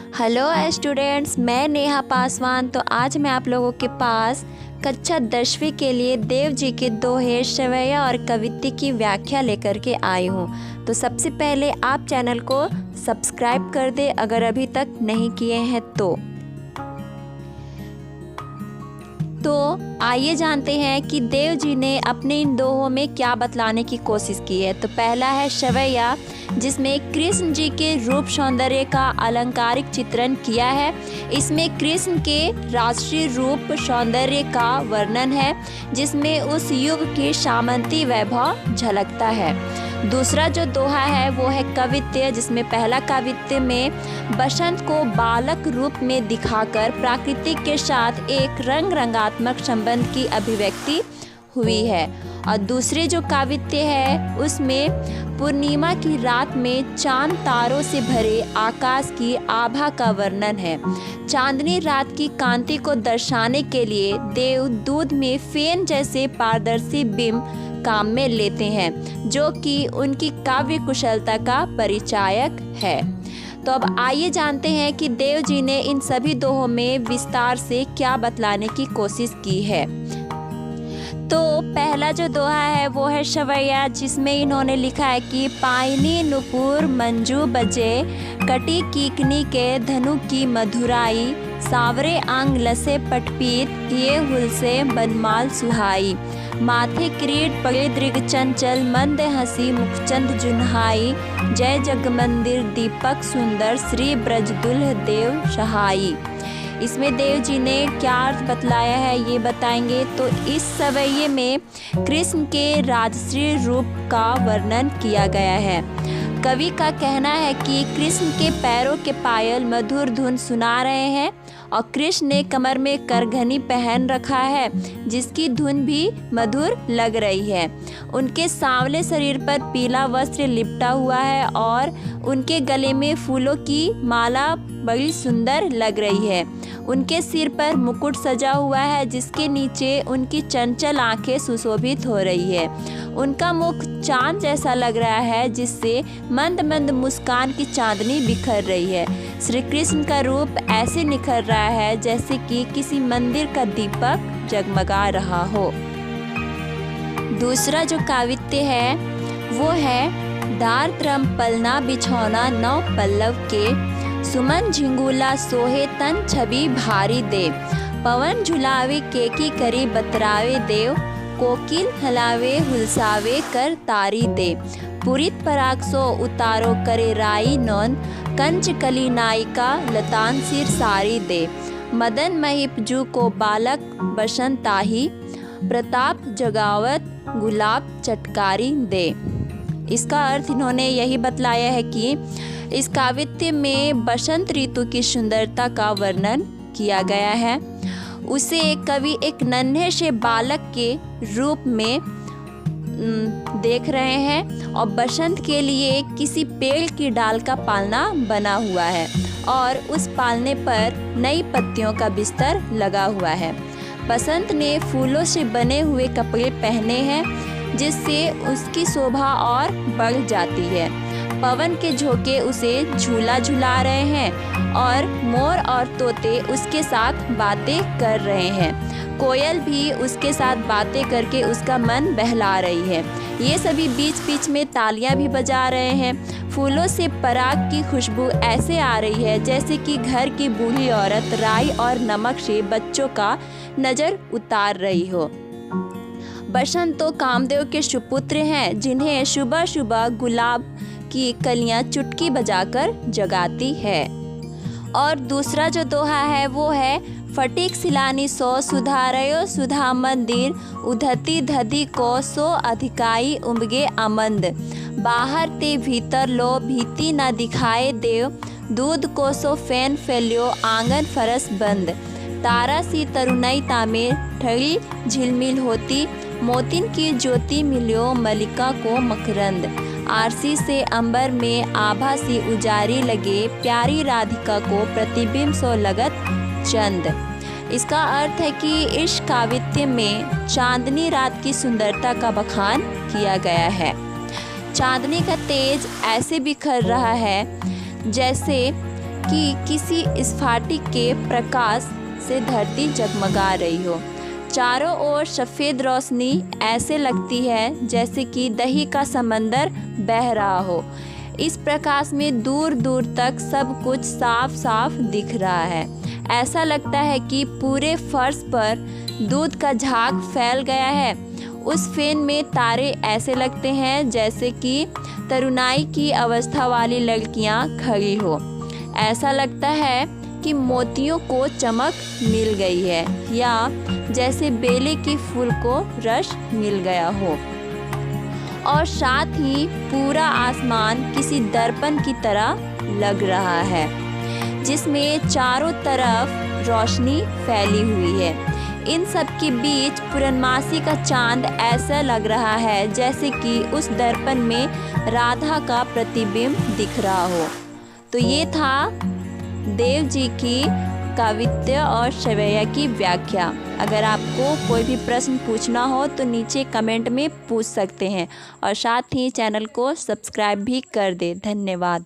Hello students, मैं नेहा पासवान। तो आज मैं आप लोगों के पास कक्षा 10वीं के लिए देव जी के दोहे, सवैया और कवित्ती की व्याख्या लेकर के आई हूँ। तो सबसे पहले आप चैनल को सब्सक्राइब कर दें अगर अभी तक नहीं किए हैं तो आइए जानते हैं कि देव जी ने अपने इन दोहों में क्या बतलाने की कोशिश की है। तो पहला है सवैया, जिसमें कृष्ण जी के रूप सौंदर्य का अलंकारिक चित्रण किया है। इसमें कृष्ण के राष्ट्रीय रूप सौंदर्य का वर्णन है, जिसमें उस युग की सामंती वैभव झलकता है। दूसरा जो दोहा है वो है कवित्य, जिसमें पहला कवित्य में बसंत को बालक रूप में दिखाकर प्रकृति के साथ एक रंग रंगात्मक संबंध की अभिव्यक्ति हुई है। और दूसरे जो काव्य है उसमें पूर्णिमा की रात में चांद तारों से भरे आकाश की आभा का वर्णन है। चांदनी रात की कांति को दर्शाने के लिए देव दूध में फेन जैसे पारदर्शी बिंब काम में लेते हैं, जो कि उनकी काव्य कुशलता का परिचायक है। तो अब आइए जानते हैं कि देव जी ने इन सभी दोहों में विस्तार से क्या बतलाने की कोशिश की है। तो पहला जो दोहा है वो है सवैया, जिसमें इन्होंने लिखा है कि पायनी नुपुर मंजू बजे, कटी कीकनी के धनु की मधुराई, सावरे आंग लसे पटपीत, किए हुल से बनमाल सुहाई, माथे किरीट पगे दृग चंचल, मंद हंसी मुखचंद जुन्हाई, जय जगमंदिर दीपक सुंदर, श्री ब्रज दुल्ह देव सहाई। इसमें देव जी ने क्या अर्थ बतलाया है ये बताएंगे। तो इस सवैये में कृष्ण के राजश्री रूप का वर्णन किया गया है। कवि का कहना है कि कृष्ण के पैरों के पायल मधुर धुन सुना रहे हैं और कृष्ण ने कमर में करघनी पहन रखा है, जिसकी धुन भी मधुर लग रही है। उनके सांवले शरीर पर पीला वस्त्र लिपटा हुआ है और उनके गले में फूलों की माला बड़ी सुंदर लग रही है। उनके सिर पर मुकुट सजा हुआ है, जिसके नीचे उनकी चंचल आंखें सुशोभित हो रही है। उनका मुख चांद जैसा लग रहा है, जिससे मंद मंद मुस्कान की चांदनी बिखर रही है। श्री कृष्ण का रूप ऐसे निखर रहा है जैसे कि किसी मंदिर का दीपक जगमगा रहा हो। दूसरा जो काव्य है वो है दारद्रम पलना बिछौना नौ पल्लव के, सुमन झिंगुला सोहे तन छवि भारी देव, पवन झुलावे केकी करी बतरावे देव, कोकिल हलावे हुलसावे कर तारी दे, पुरित पराग सो उतारो करे राई नौन, कंच कली नायिका लतान सिर सारी दे, मदन महिपजू को बालक बसंताही, प्रताप जगावत गुलाब चटकारी दे। इसका अर्थ इन्होंने यही बतलाया है कि इस काव्य में बसंत ऋतु की सुंदरता का वर्णन किया गया है। उसे कवि एक नन्हे से बालक के रूप में देख रहे हैं और बसंत के लिए किसी पेड़ की डाल का पालना बना हुआ है और उस पालने पर नई पत्तियों का बिस्तर लगा हुआ है। बसंत ने फूलों से बने हुए कपड़े पहने हैं, जिससे उसकी शोभा और बढ़ जाती है। पवन के झोंके उसे झूला झुला रहे हैं और मोर और तोते उसके साथ बातें कर रहे हैं। कोयल भी उसके साथ बातें करके उसका मन बहला रही है। ये सभी बीच बीच में तालियां भी बजा रहे हैं। फूलों से पराग की खुशबू ऐसे आ रही है जैसे कि घर की बूढ़ी औरत राई और नमक से बच्चों का नज़र उतार रही हो। बसंत तो कामदेव के सुपुत्र हैं, जिन्हें सुबह सुबह गुलाब की कलियां चुटकी बजाकर जगाती है। और दूसरा जो दोहा है वो है फटीक सिलानी सो सुधारयो सुधा मंदिर, उधती धदी को सो अधिकाई उमगे आमंद, बाहर ते भीतर लो भीति न दिखाए देव, दूध को सो फैन फैल्यो आंगन फरस बंद, तारा सी तरुणई तामे ठगी झिलमिल होती, मोतिन की ज्योति मिलियो मलिका को मकरंद, आरसी से अंबर में आभा सी उजारी लगे, प्यारी राधिका को प्रतिबिंब सो लगत चंद। इसका अर्थ है कि इस काव्य में चांदनी रात की सुंदरता का बखान किया गया है। चांदनी का तेज ऐसे बिखर रहा है जैसे कि किसी स्फटिक के प्रकाश से धरती जगमगा रही हो। चारों ओर सफ़ेद रोशनी ऐसे लगती है जैसे कि दही का समंदर बह रहा हो। इस प्रकाश में दूर दूर तक सब कुछ साफ साफ दिख रहा है। ऐसा लगता है कि पूरे फर्श पर दूध का झाग फैल गया है। उस फेन में तारे ऐसे लगते हैं जैसे कि तरुणाई की अवस्था वाली लड़कियां खड़ी हो। ऐसा लगता है कि मोतियों को चमक मिल गई है या जैसे बेले की फूल को रस मिल गया हो। और साथ ही पूरा आसमान किसी दर्पण की तरह लग रहा है जिसमें चारों तरफ रोशनी फैली हुई है। इन सब के बीच पूर्णमासी का चांद ऐसा लग रहा है जैसे कि उस दर्पण में राधा का प्रतिबिंब दिख रहा हो। तो ये था देव जी की काव्य और शवैया की व्याख्या। अगर आपको कोई भी प्रश्न पूछना हो तो नीचे कमेंट में पूछ सकते हैं और साथ ही चैनल को सब्सक्राइब भी कर दें। धन्यवाद।